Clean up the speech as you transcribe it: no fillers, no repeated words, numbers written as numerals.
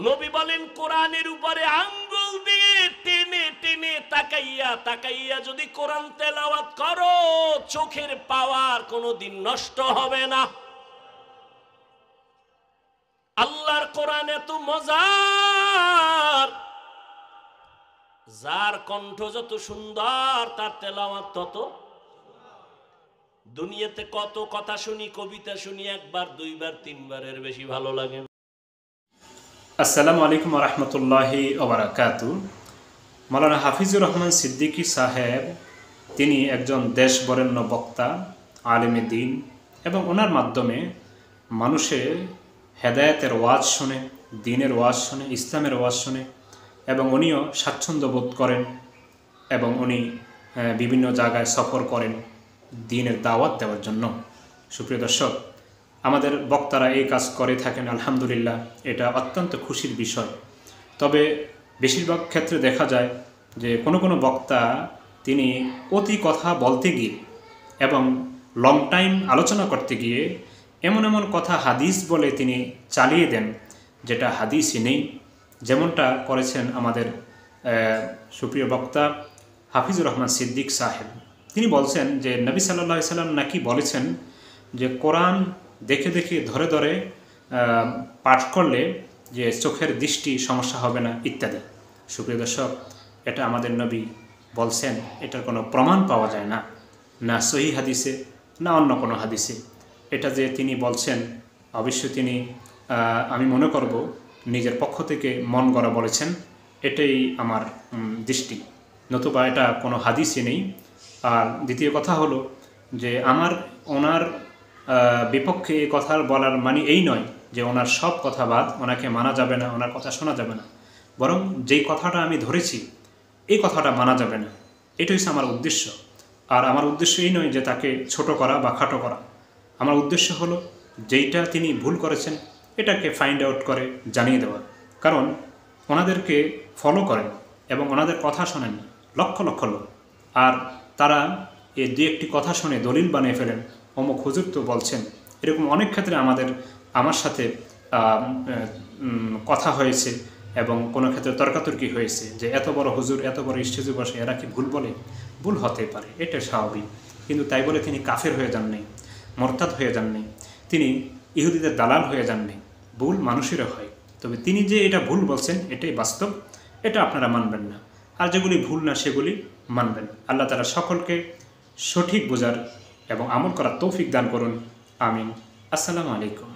নবী বলেন কোরআনের উপরে আঙ্গুল দিয়ে টেনে টেনে তাকাইয়া তাকাইয়া যদি কোরআন তেলাওয়াত করো, চোখের পাওয়ার কোনোদিন নষ্ট হবে না। আল্লাহর কোরআন এত মজার, যার কণ্ঠ যত সুন্দর তার তেলাওয়াত তত। দুনিয়াতে কত কথা শুনি, কবিতা শুনি, একবার দুইবার তিনবারের বেশি ভালো লাগে। আসসালামু আলাইকুম ওয়া রাহমাতুল্লাহি ওয়া বারাকাতুহু। মাওলানা হাফিজুর রহমান সিদ্দিকী সাহেব তিনি একজন দেশ বরেণ্য বক্তা, আলেমে দ্বীন, এবং ওনার মাধ্যমে মানুষের হেদায়েতের ওয়াজ শুনে, দ্বীনের ওয়াজ শুনে, ইসলামের ওয়াজ শুনে, এবং উনিও স্বাচ্ছন্দ্য বোধ করেন এবং উনি বিভিন্ন জায়গায় সফর করেন দ্বীনের দাওয়াত দেওয়ার জন্য। সুপ্রিয় দর্শক, আমাদের বক্তারা এই কাজ করে থাকেন, আলহামদুলিল্লাহ, এটা অত্যন্ত খুশির বিষয়। তবে বেশিরভাগ ক্ষেত্রে দেখা যায় যে কোনো বক্তা তিনি অতি কথা বলতে গিয়ে এবং লং টাইম আলোচনা করতে গিয়ে এমন এমন কথা হাদিস বলে তিনি চালিয়ে দেন যেটা হাদিসই নেই। যেমনটা করেছেন আমাদের সুপ্রিয় বক্তা হাফিজুর রহমান সিদ্দিক সাহেব। তিনি বলছেন যে নবী সাল্লাল্লাহু আলাইহি সাল্লাম নাকি বলেছেন যে কোরআন দেখে দেখে ধরে ধরে পাঠ করলে যে চোখের দৃষ্টি সমস্যা হবে না ইত্যাদি। সুপ্রিয় দর্শক, এটা আমাদের নবী বলছেন, এটার কোনো প্রমাণ পাওয়া যায় না, না সহিহ হাদিসে না অন্য কোনো হাদিসে। এটা যে তিনি বলছেন, অবশ্যই তিনি আমি মনে করব নিজের পক্ষ থেকে মন গড়া বলেছেন, এটাই আমার দৃষ্টি, নতুবা এটা কোনো হাদিসই নেই। আর দ্বিতীয় কথা হলো যে ওনার বিপক্ষে এই কথা বলার মানে এই নয় যে ওনার সব কথা বাদ, ওনাকে মানা যাবে না, ওনার কথা শোনা যাবে না, বরং যেই কথাটা আমি ধরেছি এই কথাটা মানা যাবে না, এটাই হচ্ছে আমার উদ্দেশ্য। আর আমার উদ্দেশ্য এই নয় যে তাকে ছোট করা বা খাটো করা। আমার উদ্দেশ্য হলো যেইটা তিনি ভুল করেছেন এটাকে ফাইন্ড আউট করে জানিয়ে দেওয়া। কারণ ওনাদেরকে ফলো করেন এবং ওনাদের কথা শোনেন লক্ষ লক্ষ লোক, আর তারা এই দু একটি কথা শুনে দলিল বানিয়ে ফেলেন, অমুক হুজুর তো বলছেন। এরকম অনেক ক্ষেত্রে আমার সাথে কথা হয়েছে এবং কোনো ক্ষেত্রে তর্কাতর্কি হয়েছে যে এত বড় হুজুর, এত বড় স্টেজে বসে এরা কি ভুল বলে? ভুল হতে পারে, এটা স্বাভাবিক, কিন্তু তাই বলে তিনি কাফের হয়ে যান নাই, মোরতাদ হয়ে যান নাই, তিনি ইহুদিদের দালাল হয়ে যান নাই। ভুল মানুষেরও হয়, তবে তিনি যে এটা ভুল বলছেন এটাই বাস্তব, এটা আপনারা মানবেন না। আর যেগুলি ভুল না সেগুলি মানবেন। আল্লাহ তাআলা সকলকে সঠিক বোঝার এবং আমল করার তৌফিক দান করুন। আমিন। আসসালামু আলাইকুম।